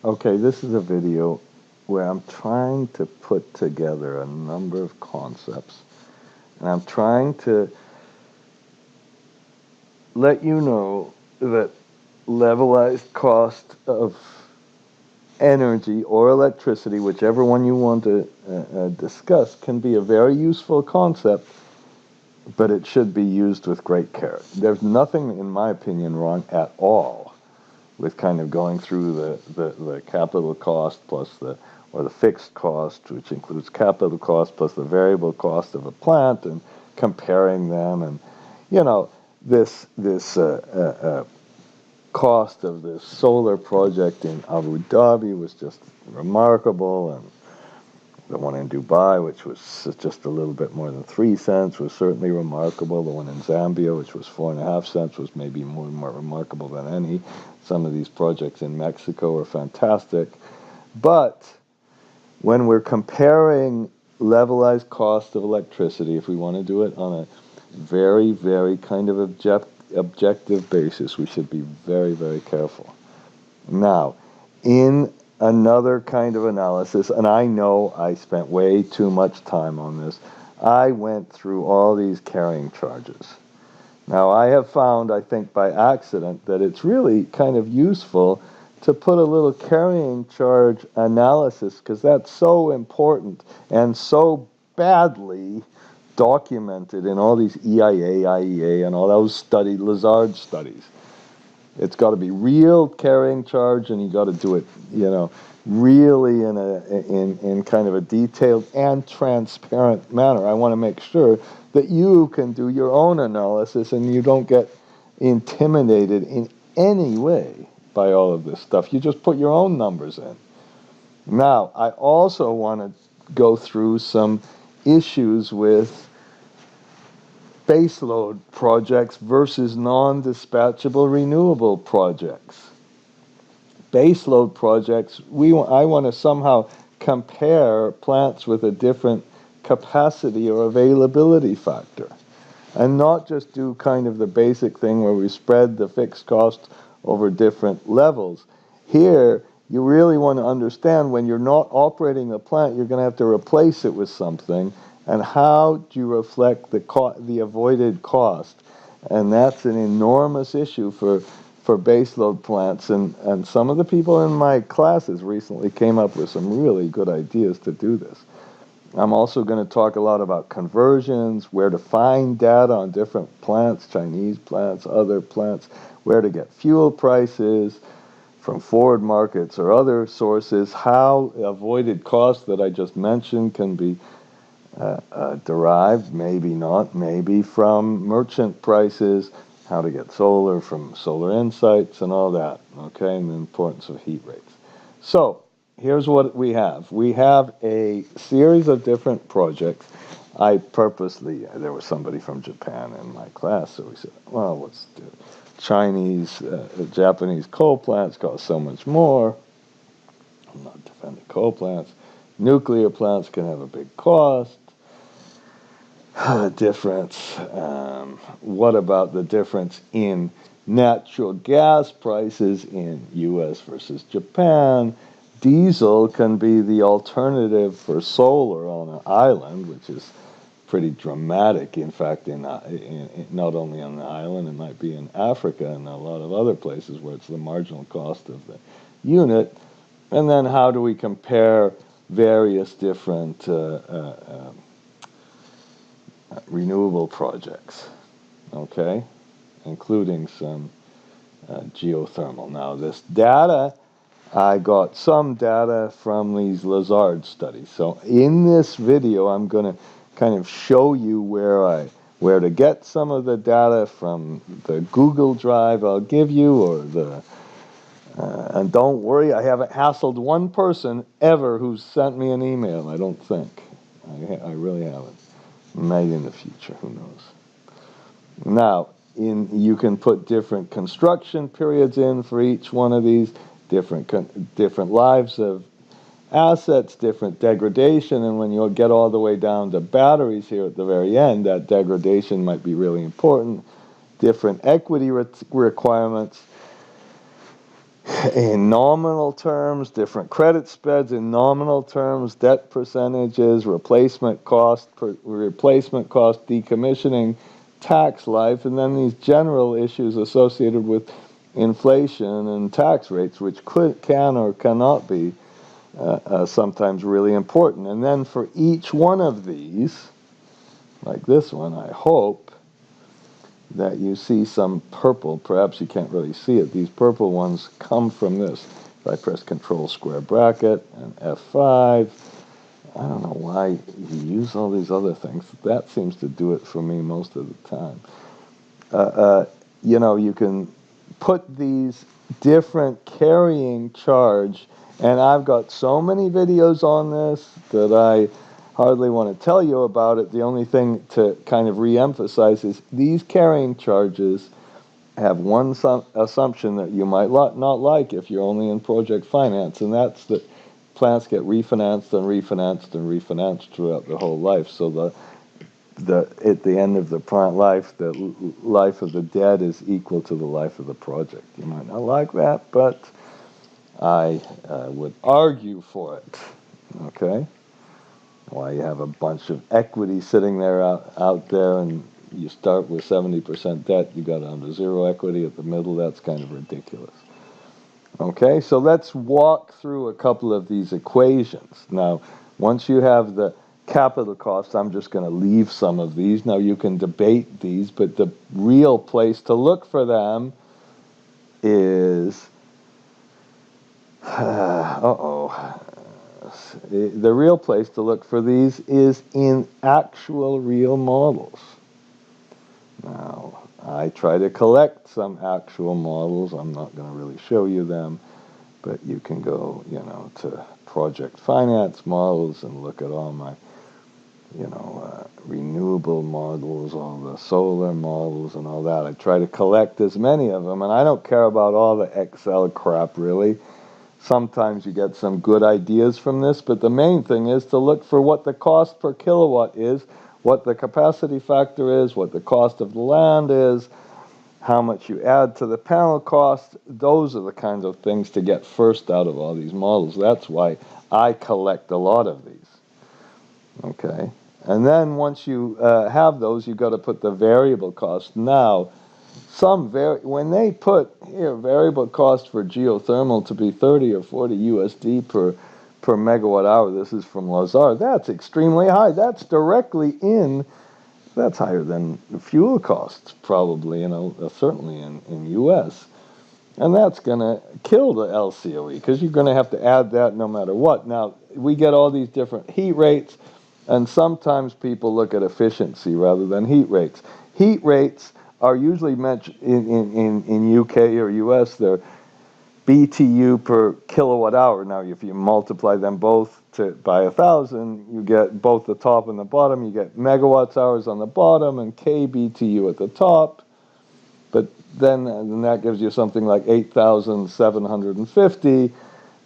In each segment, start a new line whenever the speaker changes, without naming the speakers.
Okay, this is a video where I'm trying to put together a number of concepts, and I'm trying to let you know that levelized cost of energy or electricity, whichever one you want to discuss, can be a very useful concept, but it should be used with great care. There's nothing, in my opinion, wrong at all with kind of going through the capital cost plus the fixed cost, which includes capital cost plus the variable cost of a plant, and comparing them. And you know, this cost of this solar project in Abu Dhabi was just remarkable, and the one in Dubai, which was just a little bit more than 3 cents, was certainly remarkable. The one in Zambia, which was 4.5 cents, was maybe more remarkable than any. Some of these projects in Mexico are fantastic. But when we're comparing levelized cost of electricity, if we want to do it on a very, very kind of objective basis, we should be very, very careful. Now, in another kind of analysis, and I know I spent way too much time on this, I went through all these carrying charges. Now, I have found, I think by accident, that it's really kind of useful to put a little carrying charge analysis, because that's so important and so badly documented in all these EIA, IEA, and all those Lazard studies. It's got to be real carrying charge, and you got to do it, really in kind of a detailed and transparent manner. I want to make sure that you can do your own analysis and you don't get intimidated in any way by all of this stuff. You just put your own numbers in. Now, I also want to go through some issues with baseload projects versus non-dispatchable renewable projects. Baseload projects, I want to somehow compare plants with a different capacity or availability factor, and not just do kind of the basic thing where we spread the fixed cost over different levels. Here, you really want to understand when you're not operating the plant, you're going to have to replace it with something, and how do you reflect the avoided cost? And that's an enormous issue for baseload plants. And some of the people in my classes recently came up with some really good ideas to do this. I'm also going to talk a lot about conversions, where to find data on different plants, Chinese plants, other plants, where to get fuel prices from forward markets or other sources, how avoided costs that I just mentioned can be derived, maybe not, maybe from merchant prices, how to get solar from Solar Insights and all that, okay, and the importance of heat rates. So, here's what we have. We have a series of different projects. There was somebody from Japan in my class, so we said, well, let's do Japanese coal plants cost so much more. I'm not defending coal plants. Nuclear plants can have a big cost. Difference. What about the difference in natural gas prices in U.S. versus Japan? Diesel can be the alternative for solar on an island, which is pretty dramatic. In fact, in not only on the island, it might be in Africa and a lot of other places where it's the marginal cost of the unit. And then how do we compare various different renewable projects, okay, including some geothermal. Now, this data, I got some data from these Lazard studies. So in this video, I'm going to kind of show you where to get some of the data from the Google Drive I'll give you, or and don't worry, I haven't hassled one person ever who's sent me an email, I don't think. I really haven't. Maybe in the future, who knows. Now, you can put different construction periods in for each one of these, different lives of assets, different degradation, and when you get all the way down to batteries here at the very end, that degradation might be really important. Different equity requirements. in nominal terms, different credit spreads in nominal terms, debt percentages, replacement cost, decommissioning, tax life, and then these general issues associated with inflation and tax rates, which can or cannot be sometimes really important. And then for each one of these, like this one, I hope that you see some purple. Perhaps you can't really see it. These purple ones come from this. If I press Control square bracket and F5, I don't know why you use all these other things. That seems to do it for me most of the time. You can put these different carrying charge, and I've got so many videos on this that I hardly want to tell you about it. The only thing to kind of re-emphasize is these carrying charges have one assumption that you might not like if you're only in project finance, and that's that plants get refinanced and refinanced and refinanced throughout the whole life. So at the end of the plant life, the life of the debt is equal to the life of the project. You might not like that, but I would argue for it. Okay? Why you have a bunch of equity sitting there out there, and you start with 70% debt, you got down to zero equity at the middle. That's kind of ridiculous. Okay, so let's walk through a couple of these equations. Now, once you have the capital costs, I'm just going to leave some of these. Now, you can debate these, but the real place to look for them is... The real place to look for these is in actual real models. Now, I try to collect some actual models. I'm not going to really show you them, but you can go, to project finance models and look at all my, renewable models, all the solar models and all that. I try to collect as many of them, and I don't care about all the Excel crap, really. Sometimes you get some good ideas from this, but the main thing is to look for what the cost per kilowatt is, what the capacity factor is, what the cost of the land is, how much you add to the panel cost. Those are the kinds of things to get first out of all these models. That's why I collect a lot of these. Okay? And then once you have those, you've got to put the variable cost. Now, when they put here variable cost for geothermal to be 30 or 40 USD per megawatt hour, this is from Lazar, that's extremely high. That's that's higher than the fuel costs probably, certainly in US. And that's going to kill the LCOE because you're going to have to add that no matter what. Now, we get all these different heat rates, and sometimes people look at efficiency rather than heat rates. Heat rates are usually mentioned in UK or US, they're BTU per kilowatt hour. Now, if you multiply them both by 1,000, you get both the top and the bottom. You get megawatts hours on the bottom and kBTU at the top. But then that gives you something like 8,750.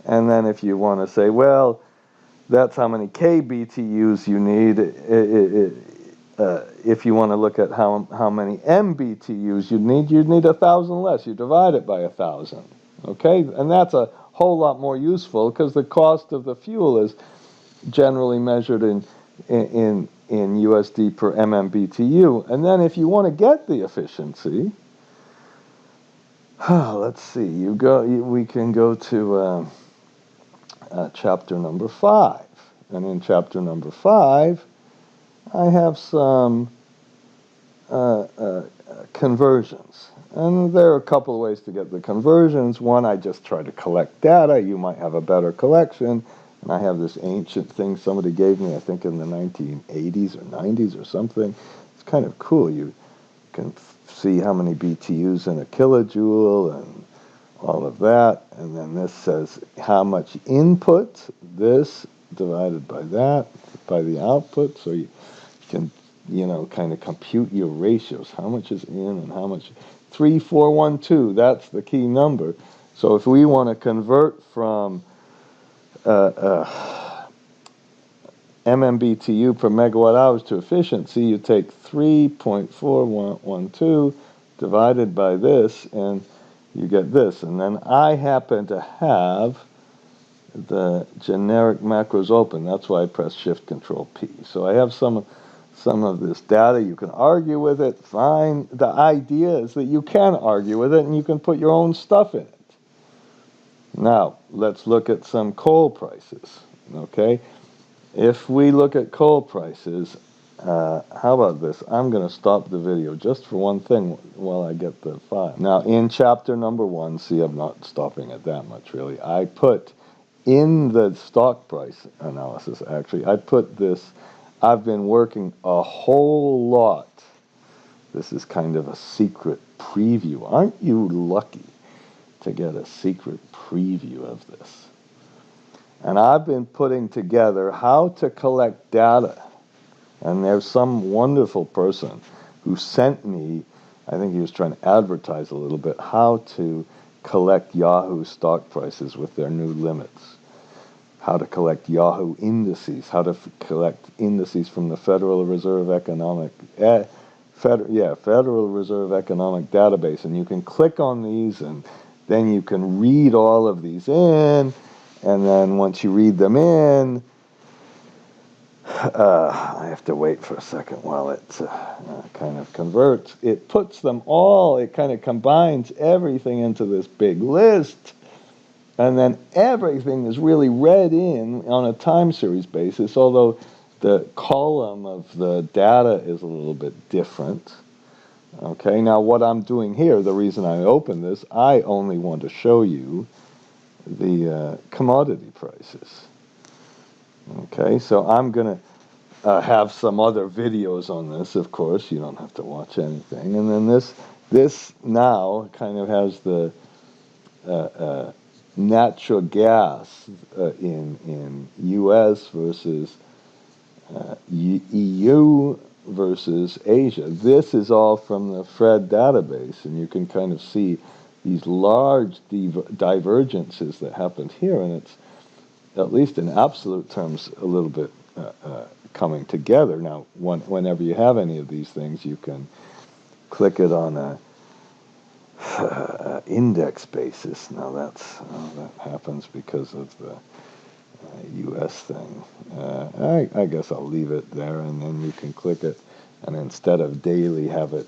And then if you want to say, well, that's how many kBTUs you need. If you want to look at how many MBTUs you'd need 1,000 less. You divide it by 1,000. Okay, and that's a whole lot more useful because the cost of the fuel is generally measured in USD per MMBTU. And then if you want to get the efficiency, let's see. We can go to chapter number 5, and in chapter number 5, I have some conversions. And there are a couple of ways to get the conversions. One, I just try to collect data. You might have a better collection. And I have this ancient thing somebody gave me, I think in the 1980s or 90s or something. It's kind of cool. You can see how many BTUs in a kilojoule and all of that. And then this says how much input, this divided by that, by the output. So you can, kind of compute your ratios. How much is in and how much... 3412, that's the key number. So if we want to convert from MMBTU per megawatt hours to efficiency, you take 3.4112 divided by this, and you get this. And then I happen to have the generic macros open. That's why I press Shift Control P. So I have some of this data. You can argue with it, fine. The idea is that you can argue with it and you can put your own stuff in it. Now, let's look at some coal prices, okay? If we look at coal prices, how about this? I'm going to stop the video just for one thing while I get the file. Now, in chapter number 1, see, I'm not stopping at that much, really. I put in the stock price analysis, actually, I put this, I've been working a whole lot. This is kind of a secret preview. Aren't you lucky to get a secret preview of this? And I've been putting together how to collect data. And there's some wonderful person who sent me, I think he was trying to advertise a little bit, how to collect Yahoo stock prices with their new limits, how to collect Yahoo indices, how to collect indices from the Federal Reserve Economic Federal Reserve Economic Database, and you can click on these, and then you can read all of these in, and then once you read them in, I have to wait for a second while it kind of converts. It puts them all, it kind of combines everything into this big list, and then everything is really read in on a time series basis, although the column of the data is a little bit different. Okay, now what I'm doing here, the reason I open this, I only want to show you the commodity prices. Okay, so I'm going to have some other videos on this, of course. You don't have to watch anything. And then this now kind of has the natural gas in U.S. versus EU versus Asia. This is all from the Fred database, and you can kind of see these large divergences that happened here, and it's, at least in absolute terms, a little bit coming together. Now, whenever you have any of these things, you can click it on a index basis. Now that happens because of the U.S. thing. I guess I'll leave it there, and then you can click it, and instead of daily, have it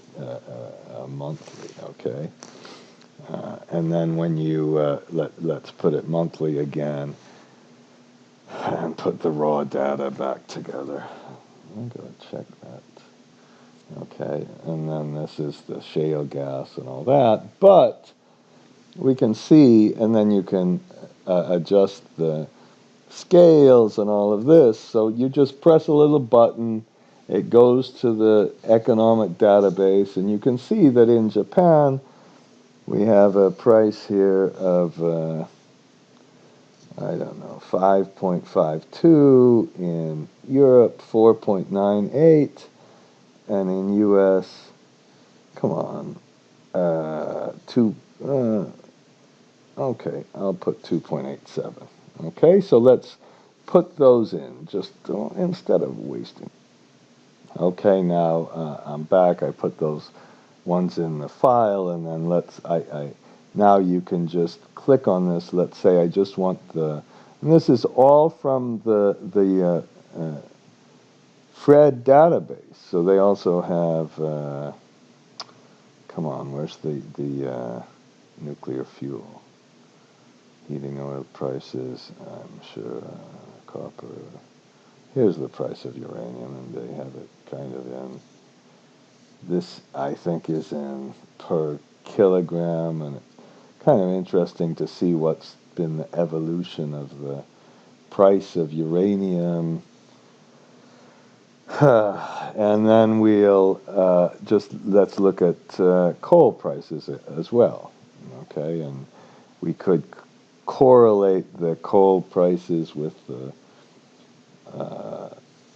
monthly. Okay, and then when you let's put it monthly again, and put the raw data back together. I'm going to check that. Okay, and then this is the shale gas and all that, but we can see, and then you can adjust the scales and all of this. So you just press a little button, it goes to the economic database, and you can see that in Japan we have a price here of I don't know, 5.52, in Europe 4.98, and in US, come on, okay, I'll put 2.87. Okay, so let's put those in, just instead of wasting. Okay, now I'm back. I put those ones in the file, and then now you can just click on this. Let's say I just want and this is all from the Fred database. So they also have, come on, where's the nuclear fuel? Heating oil prices, I'm sure, copper. Here's the price of uranium, and they have it kind of in, this I think is in per kilogram, and it's kind of interesting to see what's been the evolution of the price of uranium. And then we'll let's look at coal prices as well. Okay, and we could correlate the coal prices with the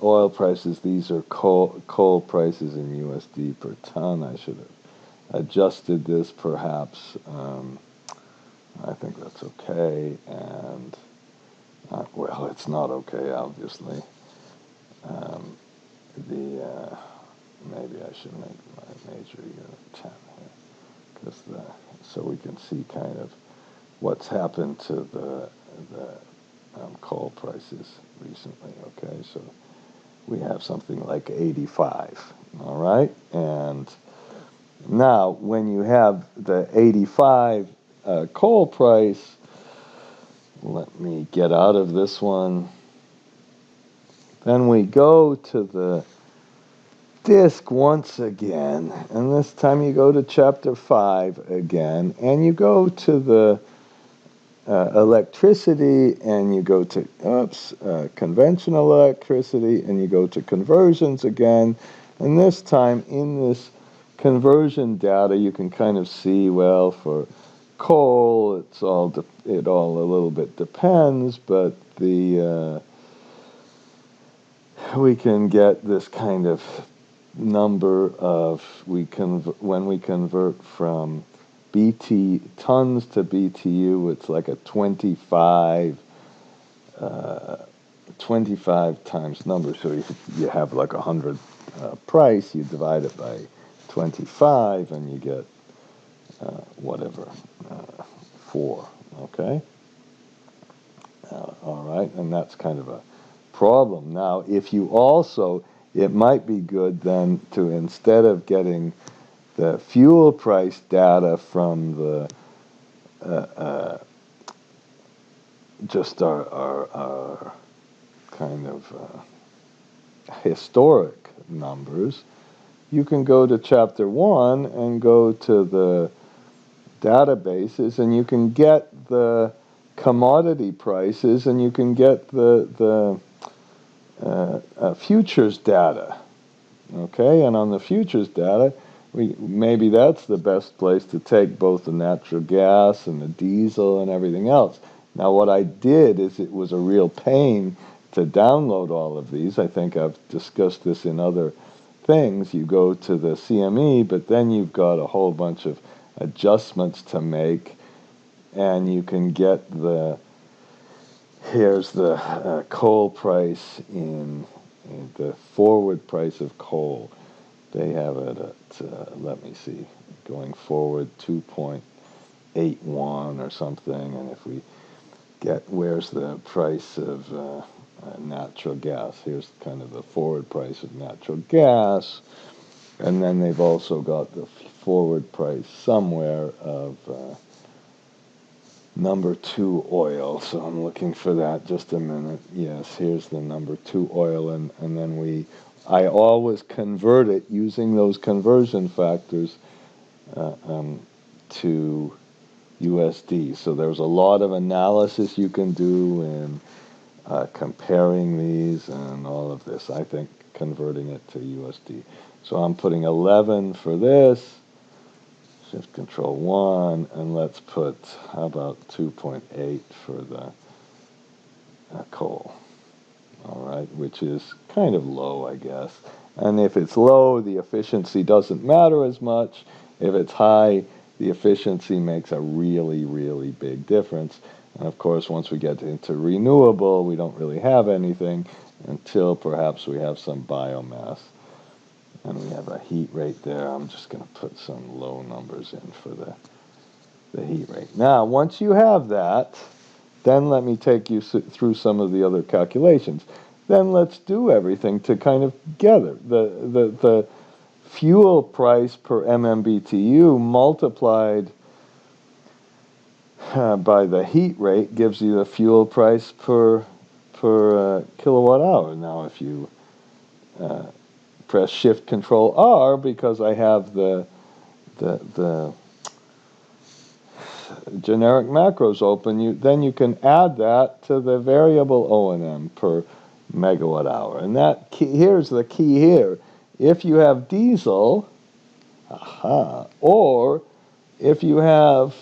oil prices. These are coal prices in USD per ton. I should have adjusted this perhaps. I think that's okay, and well, it's not okay, obviously. Maybe I should make my major unit 10 here. because so we can see kind of what's happened to the coal prices recently. Okay, so we have something like 85. All right, and now when you have the 85 coal price, let me get out of this one. Then we go to the disk once again, and this time you go to chapter 5 again, and you go to the electricity, and you go to conventional electricity, and you go to conversions again, and this time in this conversion data you can kind of see, well, for coal it all a little bit depends, but the we can get this kind of number of when we convert from BT tons to BTU, it's like a 25 times number. So if you have like 100 price, you divide it by 25, and you get whatever 4. Okay. All right, and that's kind of a problem. Now, if you also, it might be good then to, instead of getting the fuel price data from the just our kind of historic numbers, you can go to chapter 1 and go to the databases, and you can get the commodity prices, and you can get the futures data. Okay, and on the futures data, maybe that's the best place to take both the natural gas and the diesel and everything else. Now, what I did is, it was a real pain to download all of these. I think I've discussed this in other things. You go to the CME, but then you've got a whole bunch of adjustments to make, and you can get here's the coal price in the forward price of coal. They have it at, let me see, going forward 2.81 or something. And if we where's the price of natural gas? Here's kind of the forward price of natural gas. And then they've also got the forward price somewhere of number 2 oil. So I'm looking for that. Just a minute. Yes, here's the number 2 oil, and then I always convert it using those conversion factors to USD. So there's a lot of analysis you can do in comparing these and all of this. I think converting it to USD. So I'm putting 11 for this. Shift Control 1, and let's put, how about 2.8 for the coal. All right, which is kind of low, I guess. And if it's low, the efficiency doesn't matter as much. If it's high, the efficiency makes a really, really big difference. And of course, once we get into renewable, we don't really have anything until perhaps we have some biomass. And we have a heat rate there. I'm just going to put some low numbers in for the heat rate. Now, once you have that, then let me take you through some of the other calculations. Then let's do everything to kind of gather. The fuel price per MMBTU multiplied by the heat rate gives you the fuel price per kilowatt hour. Now, if you press Shift Control R, because I have the generic macros open, then you can add that to the variable O&M per megawatt hour. And here's the key here. If you have diesel, or if you have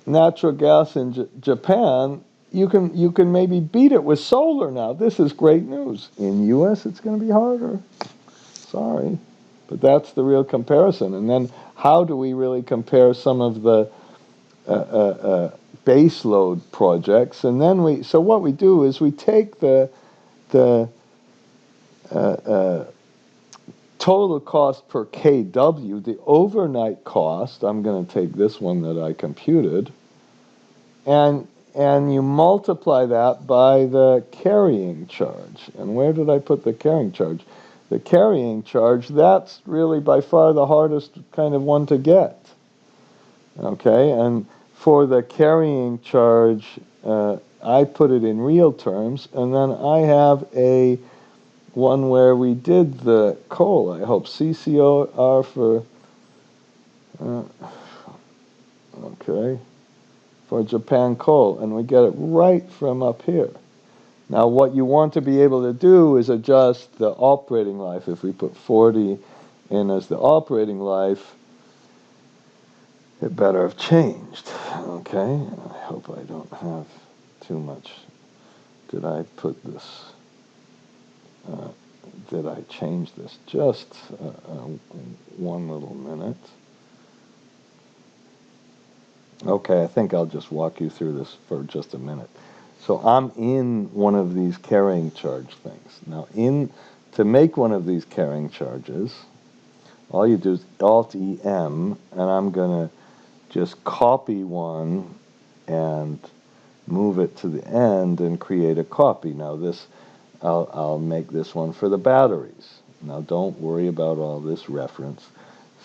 natural gas in Japan, you can maybe beat it with solar now. This is great news. In U.S., it's going to be harder. Sorry. But that's the real comparison. And then how do we really compare some of the base load projects? And then so what we do is we take the total cost per kW, the overnight cost, I'm going to take this one that I computed, and you multiply that by the carrying charge. And where did I put the carrying charge? The carrying charge, that's really by far the hardest kind of one to get. Okay, and for the carrying charge, I put it in real terms, and then I have a one where we did the coal. I hope CCOR for okay, for Japan coal, and we get it right from up here. Now, what you want to be able to do is adjust the operating life. If we put 40 in as the operating life, it better have changed. Okay, I hope I don't have too much. Did I put this? Did I change this? Just one little minute. Okay, I think I'll just walk you through this for just a minute. So I'm in one of these carrying charge things. Now, to make one of these carrying charges, all you do is Alt-EM, and I'm going to just copy one and move it to the end and create a copy. Now, this I'll make this one for the batteries. Now, don't worry about all this reference.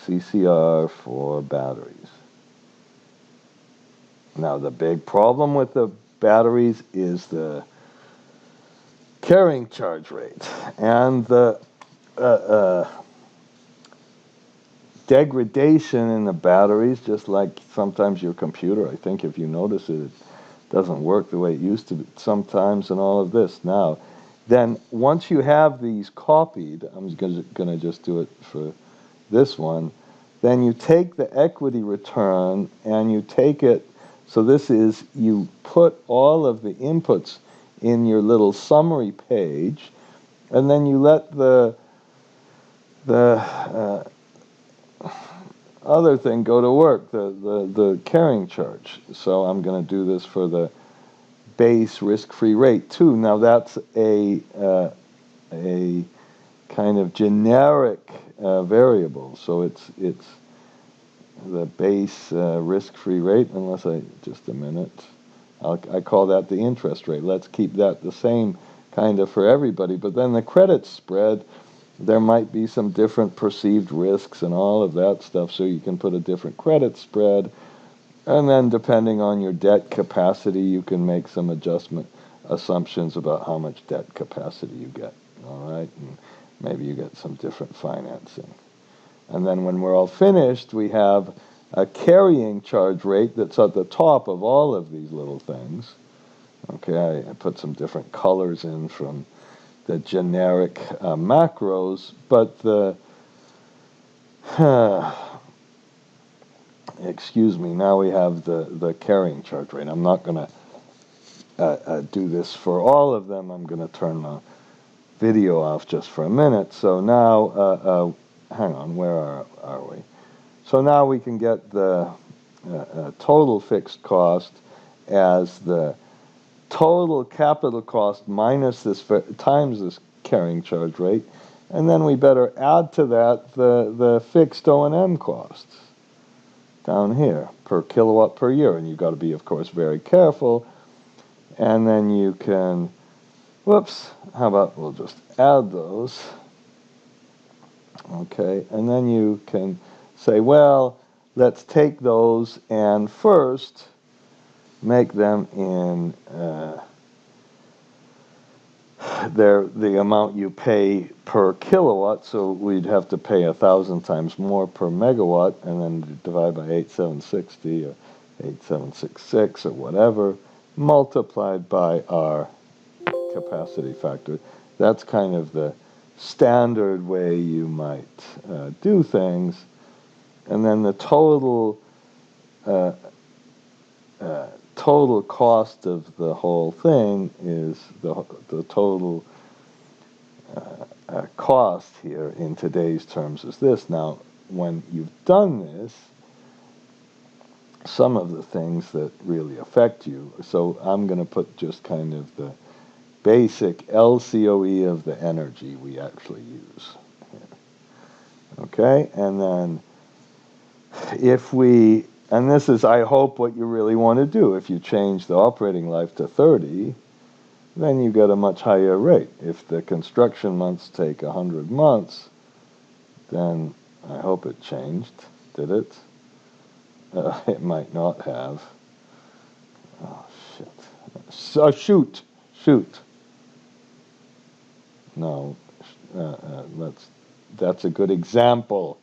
CCR for batteries. Now, the big problem with the batteries is the carrying charge rate and the degradation in the batteries, just like sometimes your computer, I think if you notice it, it doesn't work the way it used to sometimes, and all of this. Now, then once you have these copied, I'm going to just do it for this one, then you take the equity return and you take it. So this is, you put all of the inputs in your little summary page, and then you let the other thing go to work, the carrying charge. So I'm going to do this for the base risk-free rate too. Now that's a kind of generic variable. So it's the base risk-free rate, unless just a minute. I call that the interest rate. Let's keep that the same kind of for everybody. But then the credit spread, there might be some different perceived risks and all of that stuff, so you can put a different credit spread. And then depending on your debt capacity, you can make some assumptions about how much debt capacity you get. All right? And maybe you get some different financing. And then when we're all finished, we have a carrying charge rate that's at the top of all of these little things. Okay, I put some different colors in from the generic macros, but the, excuse me, now we have the carrying charge rate. I'm not going to do this for all of them. I'm going to turn the video off just for a minute. So now, hang on, where are we? So now we can get the total fixed cost as the total capital cost minus this times this carrying charge rate, and then we better add to that the fixed O&M costs down here per kilowatt per year, and you've got to be, of course, very careful. And then you can, whoops, how about we'll just add those. Okay, and then you can say, well, let's take those and first make them in the amount you pay per kilowatt. So we'd have to pay 1,000 times more per megawatt, and then divide by 8,760 or 8,766 or whatever, multiplied by our capacity factor. That's kind of the standard way you might do things. And then the total total cost of the whole thing is the total cost here in today's terms is this. Now, when you've done this, some of the things that really affect you, so I'm going to put just kind of the basic LCOE of the energy we actually use here. Okay, and then and this is, I hope, what you really want to do. If you change the operating life to 30, then you get a much higher rate. If the construction months take 100 months, then I hope it changed. Did it? It might not have. Oh, shit. So, shoot. No, that's a good example.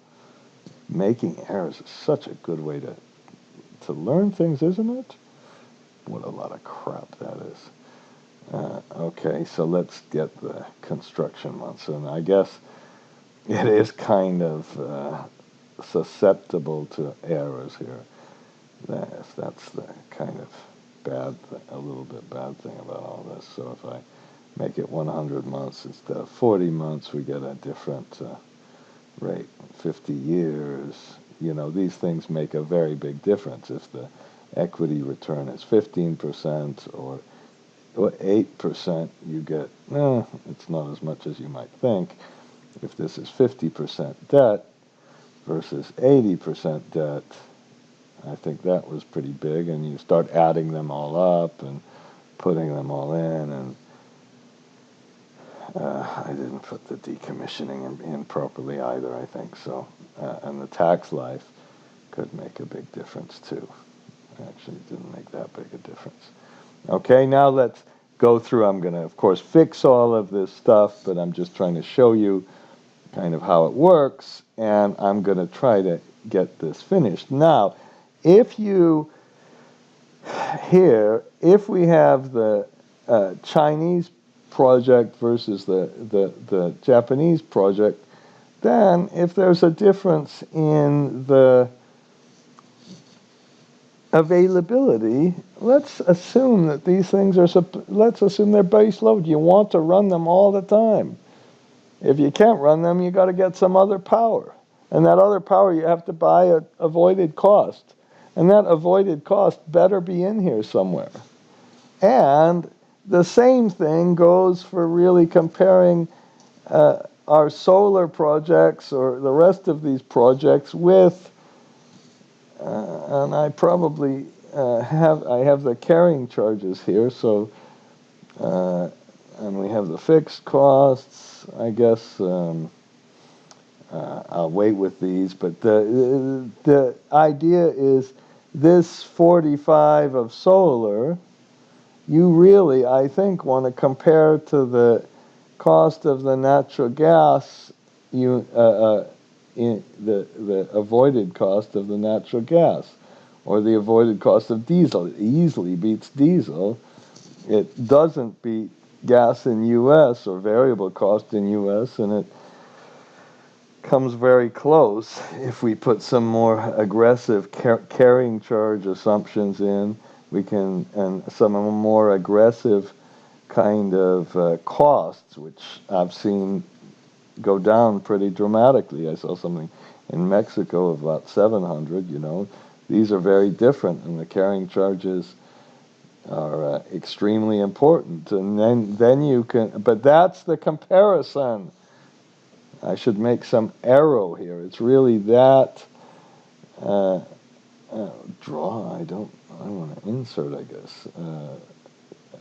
Making errors is such a good way to learn things, isn't it? What a lot of crap that is. Okay, so let's get the construction months. And I guess it is kind of susceptible to errors here. That's the kind of a little bit bad thing about all this. So if I make it 100 months instead of 40 months, we get a different rate. 50 years, these things make a very big difference. If the equity return is 15% or 8%, you get, it's not as much as you might think. If this is 50% debt versus 80% debt, I think that was pretty big, and you start adding them all up and putting them all in, and I didn't put the decommissioning in properly either, I think so. And the tax life could make a big difference too. Actually, it didn't make that big a difference. Okay, now let's go through. I'm going to, of course, fix all of this stuff, but I'm just trying to show you kind of how it works, and I'm going to try to get this finished. Now, if we have the Chinese project versus the Japanese project, then if there's a difference in the availability, let's assume that these things let's assume they're base load. You want to run them all the time. If you can't run them, you got to get some other power. And that other power, you have to buy at avoided cost. And that avoided cost better be in here somewhere. And the same thing goes for really comparing our solar projects or the rest of these projects with, and I probably have the carrying charges here, so, and we have the fixed costs, I guess. I'll wait with these, but the idea is this 45 of solar, you really, I think, want to compare to the cost of the natural gas, in the avoided cost of the natural gas, or the avoided cost of diesel. It easily beats diesel. It doesn't beat gas in U.S. or variable cost in U.S., and it comes very close if we put some more aggressive carrying charge assumptions in. We can, and some more aggressive kind of costs, which I've seen go down pretty dramatically. I saw something in Mexico of about 700. These are very different, and the carrying charges are extremely important. And then you can, but that's the comparison. I should make some arrow here. It's really that draw. I want to insert, I guess, a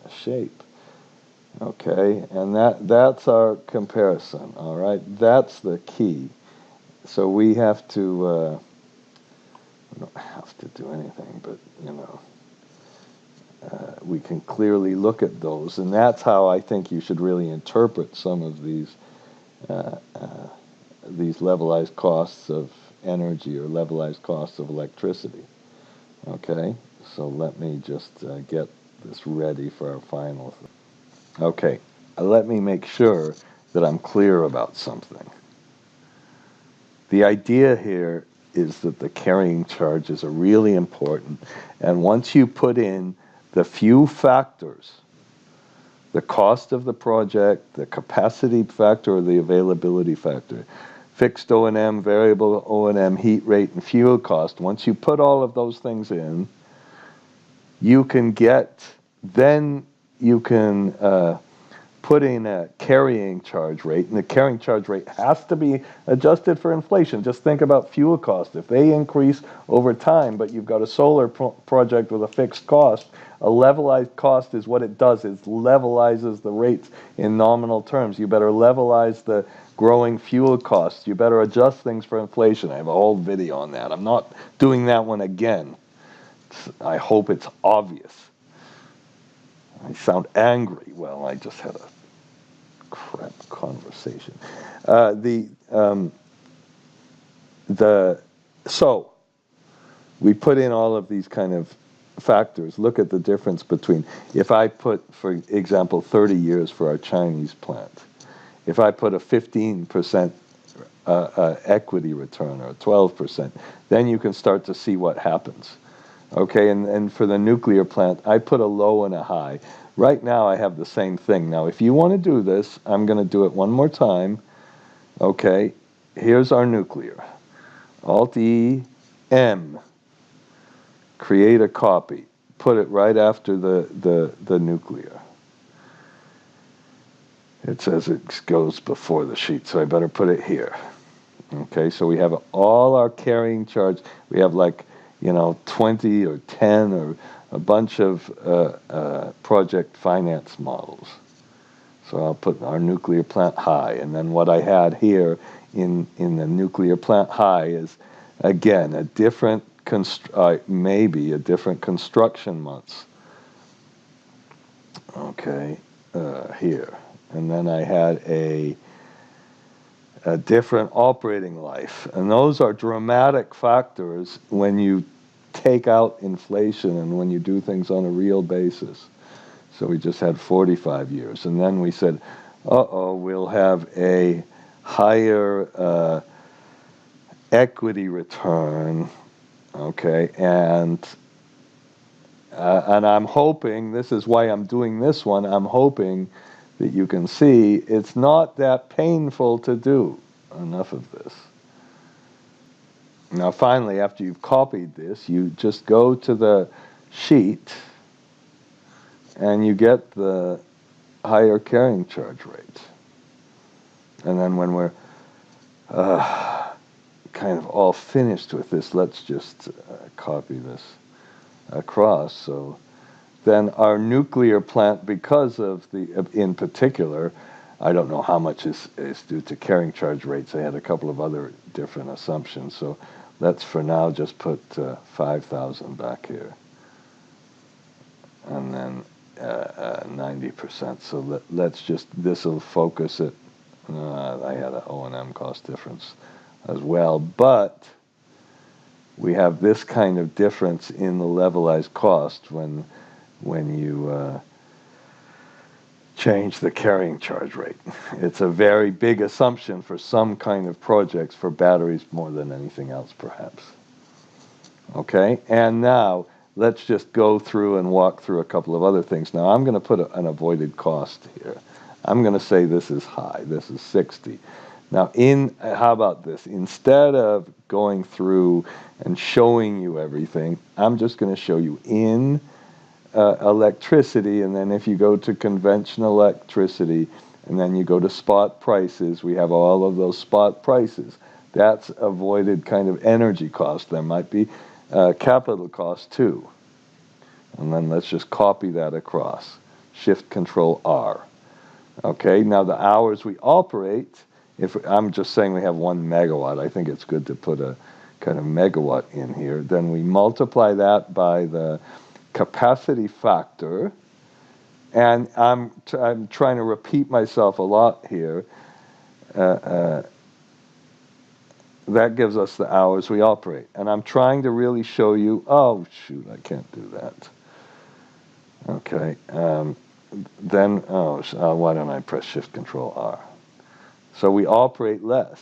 shape. Okay, and that's our comparison. All right, that's the key. So we have to. We don't have to do anything, but we can clearly look at those, and that's how I think you should really interpret some of these levelized costs of energy or levelized costs of electricity. Okay, so let me just get this ready for our final. Okay, let me make sure that I'm clear about something. The idea here is that the carrying charges are really important, and once you put in the few factors, the cost of the project, the capacity factor or the availability factor, fixed O&M, variable O&M, heat rate, and fuel cost, once you put all of those things in, you can put in a carrying charge rate, and the carrying charge rate has to be adjusted for inflation. Just think about fuel costs. If they increase over time, but you've got a solar project with a fixed cost, a levelized cost is what it does. It levelizes the rates in nominal terms. You better levelize the growing fuel costs. You better adjust things for inflation. I have a whole video on that. I'm not doing that one again. I hope it's obvious. I sound angry. Well, I just had a crap conversation. So we put in all of these kind of factors. Look at the difference between, if I put, for example, 30 years for our Chinese plant, if I put a 15% equity return or 12%, then you can start to see what happens. Okay, and for the nuclear plant, I put a low and a high. Right now, I have the same thing. Now, if you want to do this, I'm going to do it one more time. Okay, here's our nuclear. Alt-E, M. Create a copy. Put it right after the nuclear. It says it goes before the sheet, so I better put it here. Okay, so we have all our carrying charge. We have like, 20 or 10 or a bunch of project finance models. So I'll put our nuclear plant high, and then what I had here in the nuclear plant high is, again, a different maybe a different construction months. Okay, here, and then I had a different operating life, and those are dramatic factors when you take out inflation and when you do things on a real basis. So we just had 45 years, and then we said, we'll have a higher equity return. Okay, and I'm hoping, this is why I'm doing this one, I'm hoping that you can see it's not that painful to do. Enough of this. Now finally, after you've copied this, you just go to the sheet and you get the higher carrying charge rate. And then when we're kind of all finished with this, let's just copy this across. So then our nuclear plant, because of in particular, I don't know how much is due to carrying charge rates. I had a couple of other different assumptions. So let's for now just put 5,000 back here. And then 90%. So let's just, this will focus it. I had an O&M cost difference as well. But we have this kind of difference in the levelized cost when you change the carrying charge rate. It's a very big assumption for some kind of projects, for batteries more than anything else perhaps. Okay, and now let's just go through and walk through a couple of other things. Now I'm going to put an avoided cost here. I'm going to say this is high, this is 60. Now how about this? Instead of going through and showing you everything, I'm just going to show you in electricity, and then if you go to conventional electricity, and then you go to spot prices, we have all of those spot prices. That's avoided kind of energy cost. There might be capital cost too. And then let's just copy that across. Shift Control R. Okay, now the hours we operate, if I'm just saying we have 1 megawatt, I think it's good to put a kind of megawatt in here. Then we multiply that by the capacity factor, and I'm trying to repeat myself a lot here. That gives us the hours we operate, and I'm trying to really show you. Oh shoot, I can't do that. Okay, then why don't I press Shift Control R? So we operate less,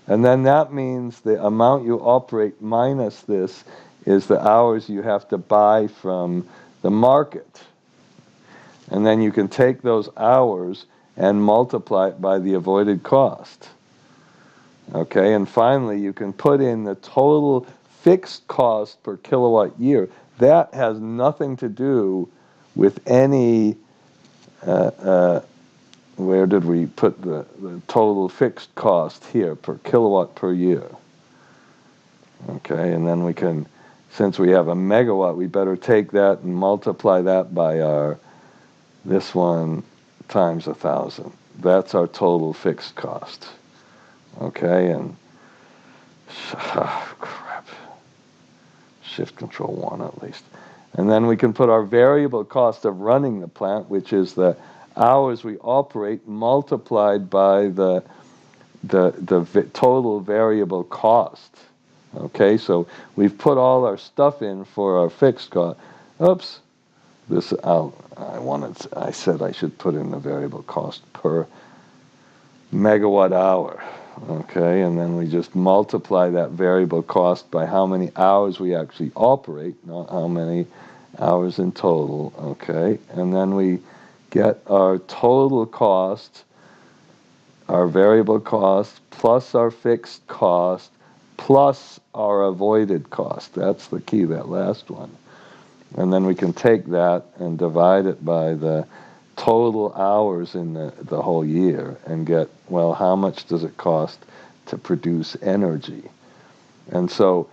and then that means the amount you operate minus this is the hours you have to buy from the market. And then you can take those hours and multiply it by the avoided cost. Okay, and finally you can put in the total fixed cost per kilowatt year. That has nothing to do with any where did we put the total fixed cost here per kilowatt per year? Okay, and then we can, since we have a megawatt, we better take that and multiply that by this one times 1,000. That's our total fixed cost. Okay, and crap. Shift Control 1 at least. And then we can put our variable cost of running the plant, which is the hours we operate multiplied by the total variable cost. Okay, so we've put all our stuff in for our fixed cost. Oops, I said I should put in the variable cost per megawatt hour. Okay, and then we just multiply that variable cost by how many hours we actually operate, not how many hours in total. Okay, and then we get our total cost, our variable cost, plus our fixed cost, plus our avoided cost. That's the key, that last one. And then we can take that and divide it by the total hours in the whole year and get, well, how much does it cost to produce energy? And so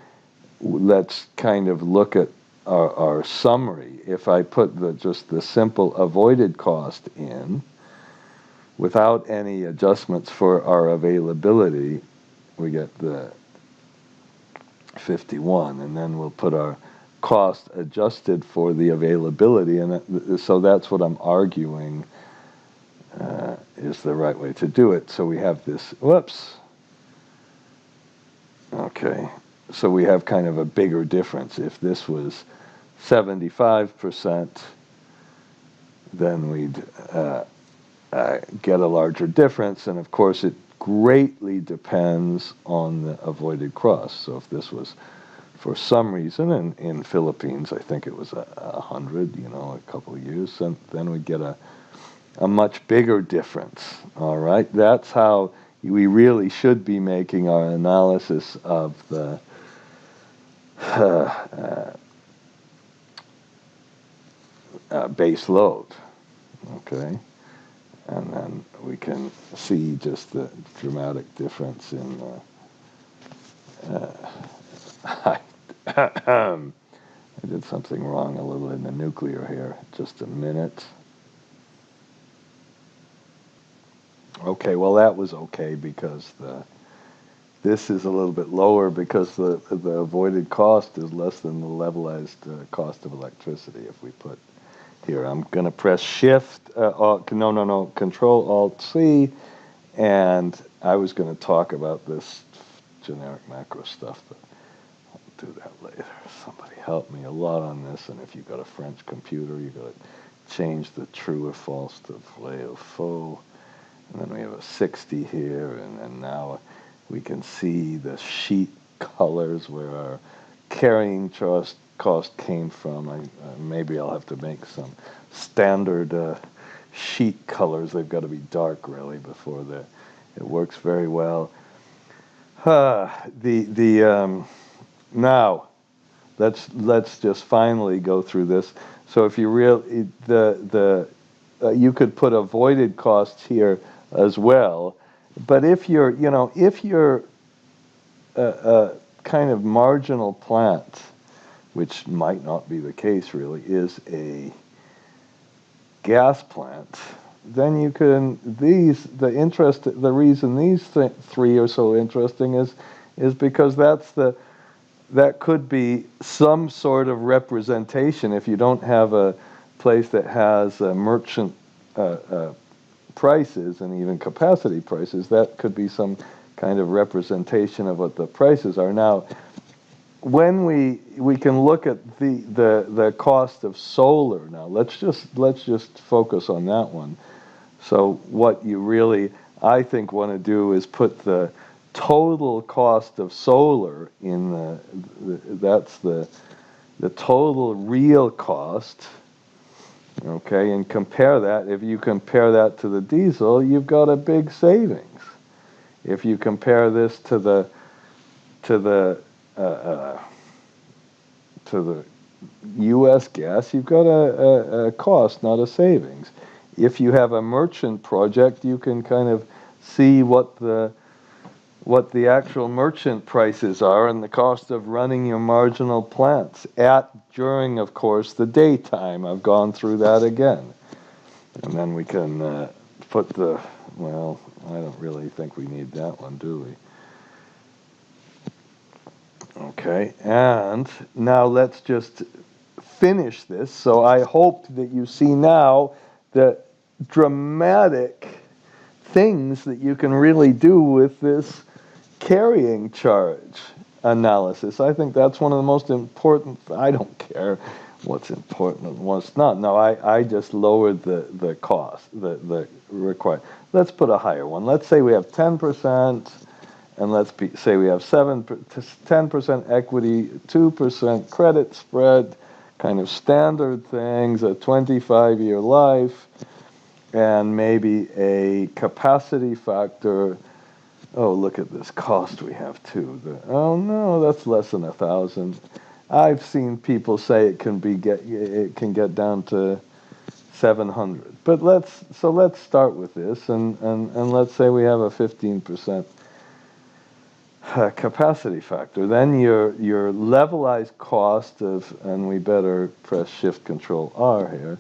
let's kind of look at our summary. If I put just the simple avoided cost in, without any adjustments for our availability, we get the 51, and then we'll put our cost adjusted for the availability, and so that's what I'm arguing is the right way to do it. So we have this, whoops, okay, so we have kind of a bigger difference. If this was 75%, then we'd get a larger difference, and of course it greatly depends on the avoided cost. So if this was, for some reason, in Philippines, I think it was 100, a couple of years, and then we get a much bigger difference. All right, that's how we really should be making our analysis of the base load. Okay, and then we can see just the dramatic difference in I did something wrong a little in the nuclear here. Just a minute. Okay, well that was okay because this is a little bit lower because the avoided cost is less than the levelized cost of electricity. If we put here, I'm going to press Shift, Control Alt C, and I was going to talk about this generic macro stuff, but I'll do that later. Somebody help me a lot on this, and if you've got a French computer, you've got to change the true or false to vrai or faux, and then we have a 60 here, and then now we can see the sheet colors where our carrying cost came from. Maybe I'll have to make some standard sheet colors. They've got to be dark, really, before it works very well. Now, let's just finally go through this. So if you you could put avoided costs here as well, but if you're a kind of marginal plant, which might not be the case really, is a gas plant, then you can, the reason these three are so interesting is because that could be some sort of representation. If you don't have a place that has merchant prices and even capacity prices, that could be some kind of representation of what the prices are. Now, when we can look at the cost of solar. Now let's just focus on that one. So what you really, I think, want to do is put the total cost of solar in that's the total real cost. Okay, and compare that. If you compare that to the diesel, you've got a big savings. If you compare this to the U.S. gas, you've got a cost, not a savings. If you have a merchant project, you can kind of see what the actual merchant prices are and the cost of running your marginal plants during, of course, the daytime. I've gone through that again. And then we can put well, I don't really think we need that one, do we? Okay, and now let's just finish this. So I hope that you see now the dramatic things that you can really do with this carrying charge analysis. I think that's one of the most important. I don't care what's important and what's not. No, I just lowered the cost, the required. Let's put a higher one. Let's say we have 10%, and say we have 10% equity, 2% credit spread, kind of standard things, a 25-year life, and maybe a capacity factor. Oh, look at this cost we have too. Oh no, that's less than 1,000. I've seen people say it can get down to 700. But let's start with this, and let's say we have a 15% capacity factor. Then your levelized cost and we better press Shift Control R here.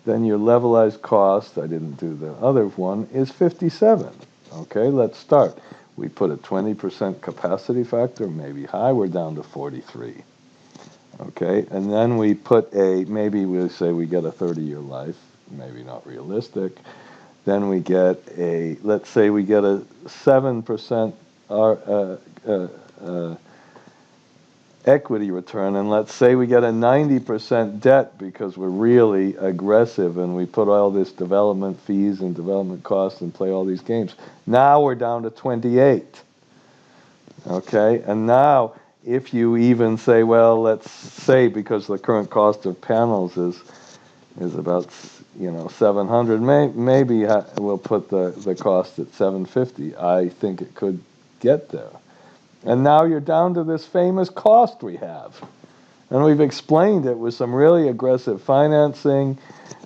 Then your levelized cost, I didn't do the other one, is 57. Okay, let's start. We put a 20% capacity factor, maybe high, we're down to 43. Okay, and then we put maybe we'll say we get a 30-year life, maybe not realistic. Then we get let's say we get a 7% equity return, and let's say we get a 90% debt because we're really aggressive and we put all this development fees and development costs and play all these games. Now we're down to 28. Okay, and now if you even say, well, let's say because the current cost of panels is about 700, maybe we'll put the cost at 750. I think it could get there. And now you're down to this famous cost we have. And we've explained it with some really aggressive financing,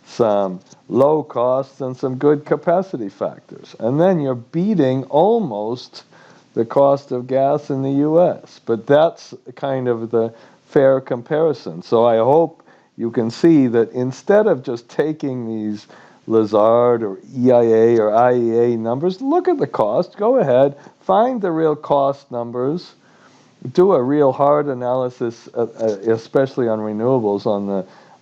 some low costs, and some good capacity factors. And then you're beating almost the cost of gas in the U.S. But that's kind of the fair comparison. So I hope you can see that instead of just taking these Lazard or EIA or IEA numbers, look at the cost, go ahead, find the real cost numbers, do a real hard analysis, especially on renewables,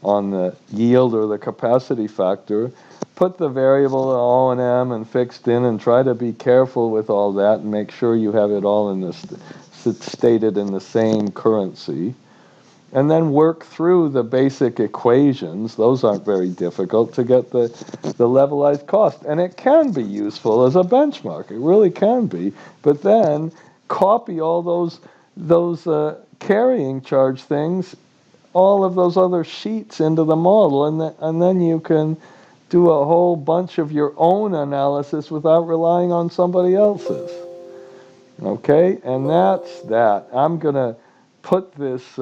on the yield or the capacity factor, put the variable O&M and fixed in, and try to be careful with all that and make sure you have it all stated in the same currency. And then work through the basic equations. Those aren't very difficult to get the levelized cost. And it can be useful as a benchmark. It really can be. But then copy all those carrying charge things, all of those other sheets into the model, and then you can do a whole bunch of your own analysis without relying on somebody else's. Okay? And that's that. I'm going to put this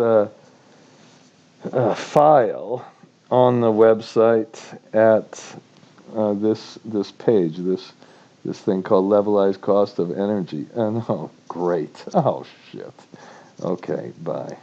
file on the website at this page, this thing called levelized cost of energy. And oh, great. Oh, shit. Okay, bye.